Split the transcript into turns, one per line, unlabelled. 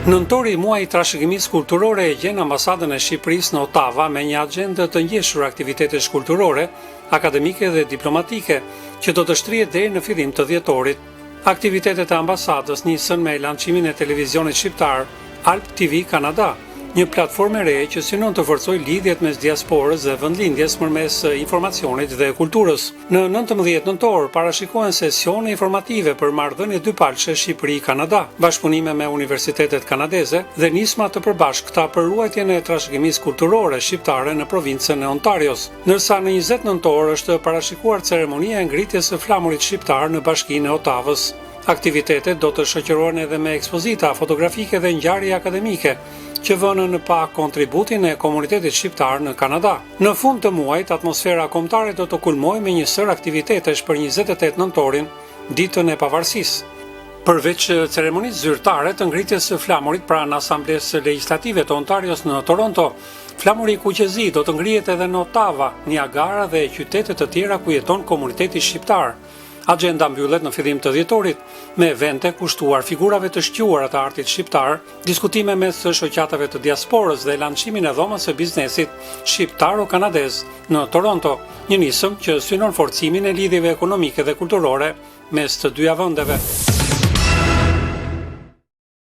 Nëntori muaj i trashëgimisë kulturore e gjen ambasadën e Shqipërisë në Ottawa me një agjendë të ngjeshur aktivitetesh kulturore, akademike dhe diplomatike që do të shtrihet deri në fillim të dhjetorit. Aktivitetet e ambasadës nisën me lançimin e televizionit shqiptar Alp TV Kanada, një platformë e re që synon të forcojë lidhjet mes diasporës dhe vendlindjes përmes informacionit dhe kulturës. Në 19 nëntor parashikohen sesione informative për marrëdhënie dypalçe Shqipëri-Kanada, bashkëpunime me universitetet kanadeze dhe nisma të përbashkëta për ruajtjen e trashëgimisë kulturore shqiptare në provincën e Ontarios. Ndërsa në 20 nëntor është parashikuar ceremonia e ngritjes së flamurit shqiptar në Bashkinë e Ottavës. Aktivitetet do të shoqërohen edhe me ekspozita fotografike dhe ngjarje akademike që vënë në pa kontributin e komunitetit shqiptar në Kanada. Në fund të muajit, atmosfera kombëtare do të kulmojë me një sër aktivitetesh për 28 nëntorin, ditën e pavarësisë. Përveç ceremonisë zyrtare të ngritjes së flamurit pranë Asamblesë Legjislative të Ontarios në Toronto, flamuri i Kuqezi do të ngrihet edhe në Ottawa, Niagara dhe qytete të tjera ku jeton komuniteti shqiptar. Agenda mbyllet në fillim të dhjetorit me evente kushtuar figurave të shquara të artit shqiptar, diskutime mes shoqatave të diasporës dhe lançimin e dhomës së biznesit shqiptaro-kanadez në Toronto, një nisëm që synon forcimin e lidhjeve ekonomike dhe kulturore mes të dyja vendeve.